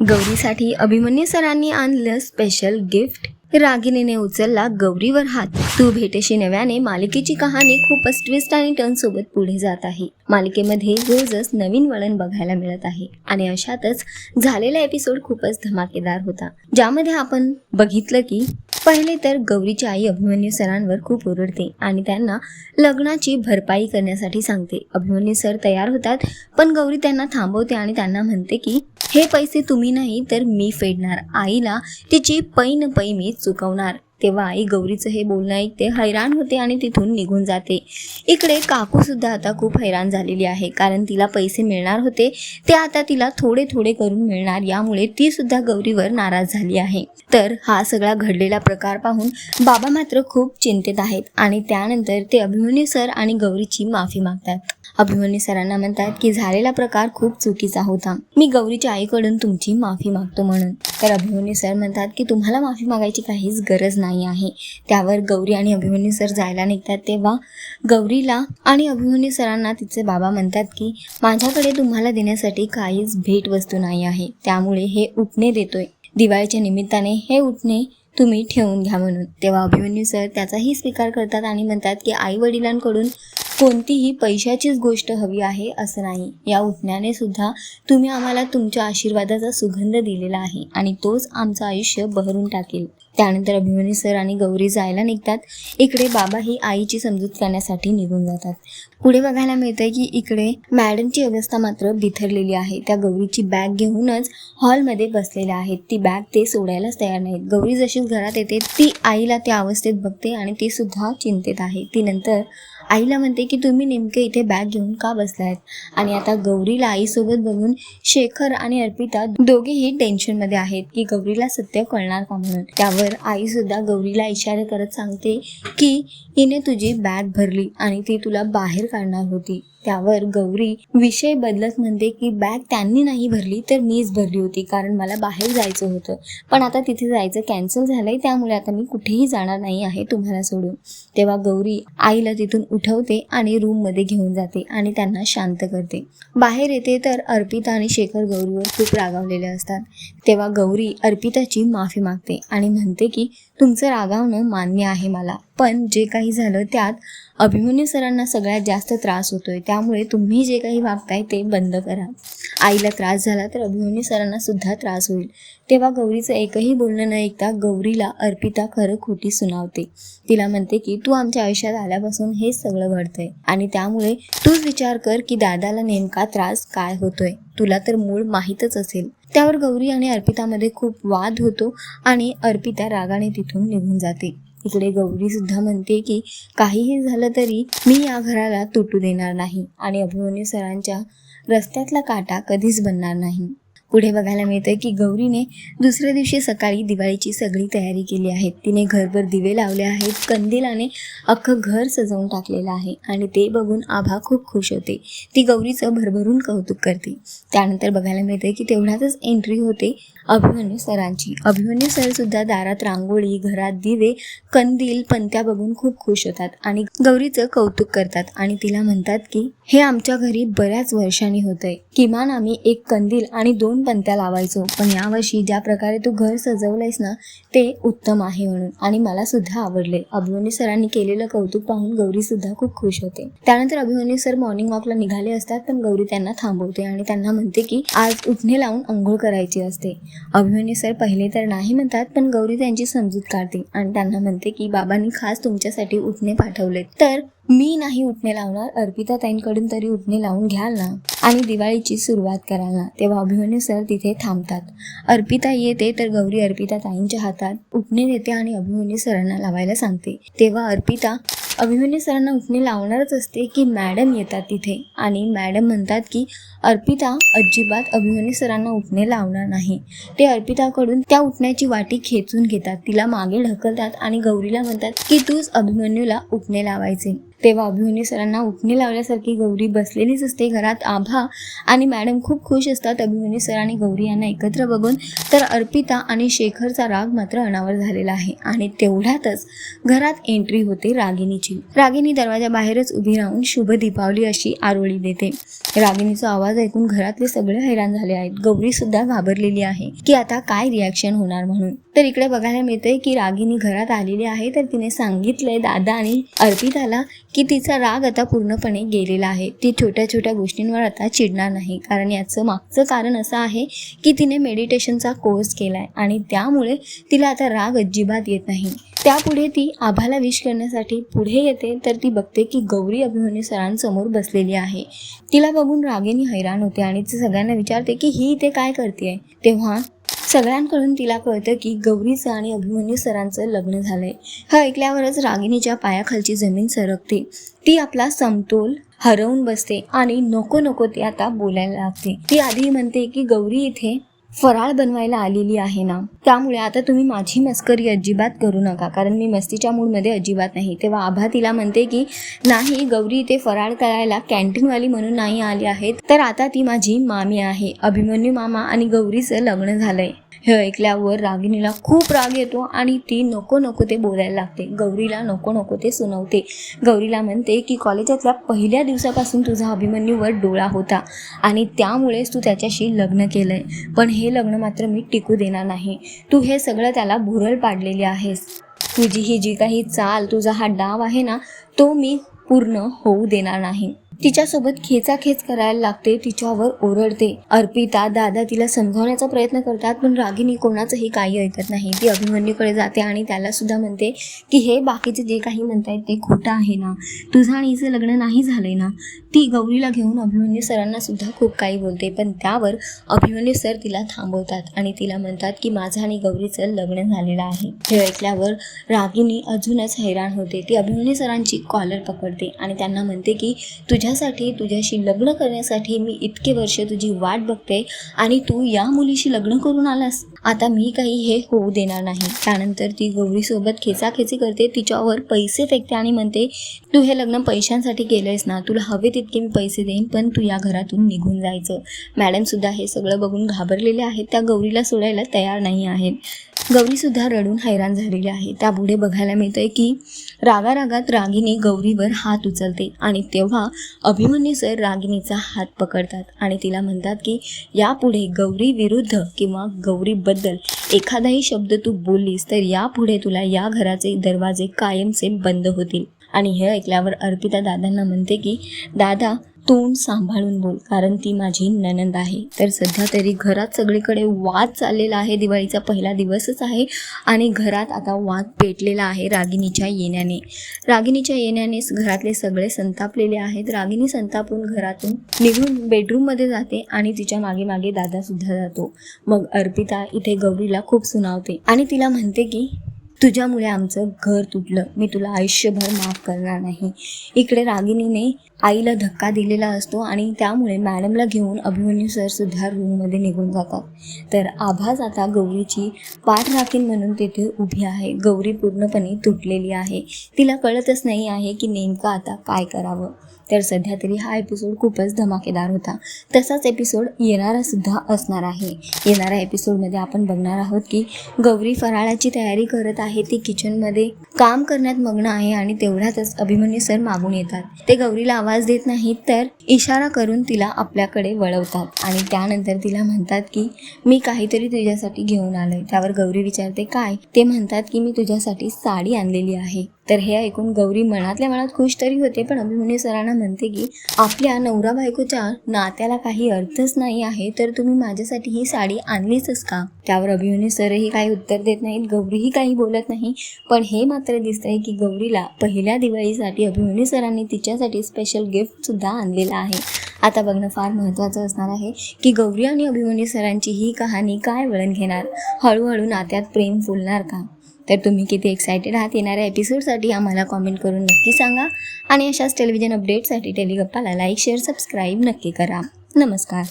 गौरीसाठी अभिमन्यू सरांनी आणलं special gift. रागिनीने उचलला गौरीवर हात. तू भेटेशी नव्याने मालिकेची कहाणी खूपच ट्विस्ट आणि टर्न सोबत पुढे जात आहे. मालिकेमध्ये रोजच नवीन वळण बघायला मिळत आहे आणि अशातच झालेला एपिसोड खूपच धमाकेदार होता, ज्यामध्ये आपण बघितलं की पहिले तर गौरीची आई अभिमन्यू सरांवर खूप ओरडते आणि त्यांना लग्नाची भरपाई करण्यासाठी सांगते. अभिमन्यू सर तयार होतात, पण गौरी त्यांना थांबवते आणि त्यांना म्हणते की हे पैसे तुम्ही नाही तर मी फेडणार. आईला तिची पै न पै मी चुकवणार. तेव्हा आई गौरीचं हे बोलणं ऐकते, हैराण होते आणि तिथून निघून जाते. इकडे काकू सुद्धा आता खूप हैराण झालेली आहे, कारण तिला पैसे मिळणार होते ते आता तिला थोडे थोडे करून मिळणार, यामुळे ती सुद्धा गौरीवर नाराज झाली आहे. तर हा सगळा घडलेला प्रकार पाहून बाबा मात्र खूप चिंतित आहेत आणि त्यानंतर ते अभिमन्यू सर आणि गौरीची माफी मागतात. अभिमन्यू सरांना म्हणतात की झालेला प्रकार खूप चुकीचा होता, मी गौरीच्या आईकडून तुमची माफी मागतो म्हणून. तर अभिमन्यू सर म्हणतात की तुम्हाला माफी मागायची काहीच गरज नाही आहे. त्यावर गौरी आणि अभिमन्यू सर जायला निघतात, तेव्हा गौरीला आणि अभिमन्यू सरांना तिचे बाबा म्हणतात की माझ्याकडे तुम्हाला देण्यासाठी काहीच भेटवस्तू नाही आहे, त्यामुळे हे उटणे देतोय. दिवाळीच्या निमित्ताने हे उटणे तुम्ही ठेवून घ्या म्हणून. तेव्हा अभिमन्यू सर त्याचाही स्वीकार करतात आणि म्हणतात की आई वडिलांकडून कोणतीही पैशाचीच गोष्ट हवी आहे असं नाही. या उठण्याने सुद्धा तुम्ही आम्हाला तुमच्या आशीर्वादाचा सुगंध दिलेला आहे आणि तोच आमचं आयुष्य बहरून टाकेल. त्यानंतर अभिमन्यू सर आणि गौरी जायला निघतात. इकडे बाबा ही आईची समजूत करण्यासाठी निघून जातात. पुढे बघायला मिळतंय की इकडे मॅडमची अवस्था मात्र बिथरलेली आहे. त्या गौरीची बॅग घेऊनच हॉलमध्ये बसलेल्या आहेत. ती बॅग ते सोडायलाच तयार नाहीत. गौरी जशीच घरात येते ती आईला त्या अवस्थेत बघते आणि ती सुद्धा चिंतेत आहे. ती नंतर आईला म्हणते की तुम्ही नेमके इथे बॅग घेऊन का बसलायत. आणि आता गौरीला आईसोबत बघून शेखर आणि अर्पिता दोघेही टेन्शनमध्ये आहेत की गौरीला सत्य कळणार का म्हणून. त्यावर आई सुद्धा गौरीला इशारा करत सांगते की हिने तुझी बॅग भरली आणि ती तुला बाहेर काढणार होती. त्यावर गौरी विषय बदलत म्हणते की बॅग त्यांनी नाही भरली तर मीच भरली होती, कारण मला बाहेर जायचं होतं, पण आता तिथे जायचं कॅन्सल झालंय, त्यामुळे आता मी कुठेही जाणार नाही आहे तुम्हाला सोडून. तेव्हा गौरी आईला तिथून उठवते आणि रूममध्ये घेऊन जाते आणि त्यांना शांत करते. बाहेर येते तर अर्पिता आणि शेखर गौरीवर खूप रागावलेले असतात. तेव्हा गौरी अर्पिताची माफी मागते आणि म्हणते की तुमचं रागावणं मान्य आहे मला, पण जे काही झालं त्यात अभिमन्यू सरांना सगळ्यात जास्त त्रास होतोय, त्यामुळे तुम्ही जे काही वागताय ते बंद करा. आईला त्रास झाला तर अभिमन्यू सरांना सुद्धा त्रास होईल. तेव्हा गौरीचं एकही बोलणं न ऐकता गौरीला अर्पिता खरं खोटी सुनावते. तिला म्हणते की तू आमच्या आयुष्यात आल्यापासून हे सगळं घडतंय आणि त्यामुळे तूच विचार कर की दादाला नेमका त्रास काय होतोय, तुला तर मूळ माहीतच असेल. त्यावर गौरी आणि अर्पितामध्ये खूप वाद होतो आणि अर्पिता रागाने तिथून निघून जाते. इकडे गौरी सुद्धा म्हणते की काहीही झालं तरी मी या घराला तुटू देणार नाही आणि अभिमन्यू सरांच्या रस्त्यातला काटा कधीच बनणार नाही. पुढे बघायला मिळतं की गौरीने दुसऱ्या दिवशी सकाळी दिवाळीची सगळी तयारी केली आहे. तिने घरभर दिवे लावले आहेत, कंदिलाने अख्खं घर सजवून टाकलेलं आहे आणि ते बघून आभा खूप खुश होते. ती गौरीचं भरभरून कौतुक करते. त्यानंतर बघायला मिळते की तेवढ्यातच एंट्री होते अभिमन्यू सरांची. अभिमन्यू सर सुद्धा दारात रांगोळी, घरात दिवे, कंदील, पंत्या बघून खूप खुश होतात आणि गौरीचं कौतुक करतात आणि तिला म्हणतात की हे आमच्या घरी बऱ्याच वर्षांनी होतंय, किमान आम्ही एक कंदील आणि 2 पंत्या लावायचो, पण यावर्षी ज्या प्रकारे तू घर सजवलंयस ना ते उत्तम आहे म्हणून आणि मला सुद्धा आवडले. अभिमन्यू सरांनी केलेलं कौतुक पाहून गौरी सुद्धा खूप खुश होते. त्यानंतर अभिमन्यू सर मॉर्निंग वॉकला निघाले असतात, पण गौरी त्यांना थांबवते आणि त्यांना म्हणते की आज उठणे लावून अंघोळ करायची असते. अभिमन्यू सर पहिले तर नाही म्हणतात, पण गौरी त्यांची समजूत काढते आणि त्यांना म्हणते की बाबांनी खास तुमच्यासाठी उठणे पाठवले, तर मी नाही उठणे लावणार, अर्पिता ताईंकडून तरी उठणे लावून घ्याल ना आणि दिवाळीची सुरुवात कराल ना. तेव्हा अभिमन्यू सर तिथे थांबतात. अर्पिता येते तर गौरी अर्पिता ताईंच्या हातात उठणे देते आणि अभिमन्यू सरांना लावायला सांगते. तेव्हा अर्पिता अभिमन्यू सरांना उठणे लावणारच असते की मॅडम येतात तिथे आणि मॅडम म्हणतात की अर्पिता अजिबात अभिमन्यू सरांना उठणे लावणार नाही. ते अर्पिताकडून त्या उठण्याची वाटी खेचून घेतात, तिला मागे ढकलतात आणि गौरीला म्हणतात की तूच अभिमन्यूला उठणे लावायचे. तेव्हा अभिमन्यू सरांना उठणे लावल्यासारखी गौरी बसलेलीच असते घरात. आभा आणि मॅडम खूप खुश असतात अभिमन्यू सर आणि गौरी यांना एकत्र बघून. तर अर्पिता आणि शेखरचा राग मात्र अनावर झालेला आहे. आणि तेवढ्यातच घरात एंट्री होते रागिनीची. रागिनी दरवाजाबाहेरच उभी राहून शुभ दीपावली अशी आरोळी देते. रागिनीचा आवाज ऐकून घरातले सगळे हैराण झाले आहेत. गौरी सुद्धा घाबरलेली आहे की आता काय रिॲक्शन होणार म्हणून. तर इकडे बघायला मिळतंय की रागिनी घरात आलेली आहे. तर तिने सांगितलंय दादा आणि अर्पिताला की तिचा राग आता पूर्णपणे गेलेला आहे. ती छोट्या छोट्या गोष्टींवर आता चिडणार नाही. कारण याचं मागचं कारण असं आहे की तिने मेडिटेशनचा कोर्स केलाय आणि त्यामुळे तिला आता राग अजिबात येत नाही. त्यापुढे ती आभाला विश करण्यासाठी पुढे येते. तर ती बघते की गौरी अभिमन्यू सरांसमोर बसलेली आहे. तिला बघून रागिनी हैराण होते आणि ती सगळ्यांना विचारते की ही इथे काय करते. तेव्हा सगळ्यांकडून तिला कळतं की गौरीचं आणि अभिमन्यू सरांचं लग्न झालंय. हे ऐकल्यावरच रागिनीच्या पायाखालची जमीन सरकते. ती आपला समतोल हरवून बसते आणि नको नको ते आता बोलायला लागते. ती आधी म्हणते की गौरी इथे फराळ बनवायला आलेली आहे ना, त्यामुळे आता तुम्ही माझी मस्करी अजिबात करू नका, कारण मी मस्तीच्या मूडमध्ये अजिबात नाही. तेव्हा आभा तिला म्हणते की नाही, गौरी इथे फराळ करायला कॅन्टीनवाली म्हणून नाही आली आहेत, तर आता ती माझी मामी आहे. अभिमन्यू मामा आणि गौरीचं लग्न झालंय. हे ऐकल्यावर रागिनीला खूप राग येतो आणि ती नको नको ते बोलायला लागते. गौरीला नको नको ते सुनवते. गौरीला म्हणते की कॉलेजातल्या पहिल्या दिवसापासून तुझा अभिमन्यूवर डोळा होता आणि त्यामुळेच तू त्याच्याशी लग्न केलंय, पण हे लग्न मात्र मी टिकू देणार नाही. तू हे सगळं त्याला भुरळ पाडलेली आहेस. तुझी ही जी काही चाल, तुझा हा डाव आहे ना, तो मी पूर्ण होऊ देणार नाही. तिच्यासोबत खेचाखेच करायला लागते, तिच्यावर ओरडते. अर्पिता, दादा तिला समजावण्याचा प्रयत्न करतात, पण रागिनी कोणाचंही काही ऐकत नाही. ती अभिमन्यूकडे जाते आणि त्याला सुद्धा म्हणते की हे बाकीचे जे काही म्हणतायत ते खोटं आहे ना, तुझं आणि हिचं लग्न नाही झालंय ना. ती गौरीला घेऊन अभिमन्यू सरांना सुद्धा खूप काही बोलते, पण त्यावर अभिमन्यू सर तिला थांबवतात आणि तिला म्हणतात की माझं आणि गौरीचं लग्न झालेलं आहे. हे ऐकल्यावर रागिनी अजूनच हैराण होते. ती अभिमन्यू सरांची कॉलर पकडते आणि त्यांना म्हणते की तुझ्याशी लग्न करण्यासाठी मी इतके वर्ष तुझी वाट बघते आणि तू या मुलीशी लग्न करून आलास. आता मी काही हे होऊ देणार नाही. त्यानंतर ती गौरीसोबत खेचाखेची करते, तिच्यावर पैसे फेकते आणि म्हणते तू हे लग्न पैशांसाठी केलंयस ना, तुला हवे तितके मी पैसे देईन, पण तू या घरातून निघून जायचं. मॅडम सुद्धा हे सगळं बघून घाबरलेले आहेत. त्या गौरीला सोडायला तयार नाही आहेत. गौरीसुद्धा रडून हैराण झालेली आहे. त्यापुढे बघायला मिळतंय की रागारागात रागिनी गौरीवर हात उचलते आणि तेव्हा अभिमन्यू सर रागिनीचा हात पकडतात आणि तिला म्हणतात की यापुढे गौरी विरुद्ध किंवा गौरीबद्दल एखादाही शब्द तू बोललीस तर यापुढे तुला या घराचे दरवाजे कायमचे बंद होतील. आणि हे ऐकल्यावर अर्पिता दादांना म्हणते की दादा, तोंड सांभाळून बोल, कारण ती माझी नणंद आहे. तर सध्या तरी घरात सगळीकडे वाद चाललेला आहे. दिवाळीचा पहिला दिवसच आहे आणि घरात आता वाद पेटलेला आहे रागिनीच्या येण्यानेच घरातले सगळे संतापलेले आहेत. रागिनी संतापून घरातून निघून बेडरूममध्ये जाते आणि तिच्या मागे मागे दादा सुद्धा जातो. मग अर्पिता इथे गौरीला खूप सुनावते आणि तिला म्हणते की तुझ्यामुळे आमचं घर तुटलं, मी तुला आयुष्यभर माफ करणार नाही. इकडे रागिनीने आईला धक्का दिलेला असतो आणि त्यामुळे मॅडमला घेऊन अभिमन्यू सर सुद्धा रूममध्ये निघून जातात. तर आभास आता गौरीची पाठ राखीन म्हणून तेथे उभी आहे. गौरी पूर्णपणे तुटलेली आहे. तिला कळतच नाही आहे की नेमकं आता काय करावं. तर सध्या तरी हा एपिसोड खूपच धमाकेदार होता. तसाच एपिसोड येणारा सुद्धा असणार आहे. येणाऱ्या एपिसोडमध्ये आपण बघणार आहोत की गौरी फराळाची तयारी करत आहे. ती किचनमध्ये काम करण्यात मग्न आहे आणि तेवढ्यातच अभिमन्यू सर मागून येतात. ते गौरीला आवाज देत नाहीत, तर इशारा करून तिला आपल्याकडे वळवतात आणि त्यानंतर तिला म्हणतात की मी काहीतरी तुझ्यासाठी घेऊन आलोय. त्यावर गौरी विचारते काय. ते म्हणतात की मी तुझ्यासाठी साडी आणलेली आहे. तर हे ऐकून गौरी मनातल्या मनात खुश तरी होते, पण अभिमन्यू सरांना म्हणते की आपल्या नवरा बायकोच्या नात्याला काही अर्थच नाही आहे, तर तुम्ही माझ्यासाठी ही साडी आणलीच का. त्यावर अभिमन्यू सरही काही उत्तर देत नाहीत. गौरीही काही बोलत नाही. पण हे मात्र दिसतंय की गौरीला पहिल्या दिवाळीसाठी अभिमन्यू सरांनी तिच्यासाठी स्पेशल गिफ्ट सुद्धा आणलेलं आहे. आता बघणं फार महत्त्वाचं असणार आहे की गौरी आणि अभिमन्यू सरांची ही कहाणी काय वळण घेणार. हळूहळू नात्यात प्रेम फुलणार का. तर तुम्ही किती एक्सायटेड आहात येणाऱ्या एपिसोडसाठी आम्हाला कॉमेंट करून नक्की सांगा. आणि अशाच टेलिव्हिजन अपडेटसाठी टेलिगप्पाला लाईक, शेअर, सबस्क्राईब नक्की करा. नमस्कार.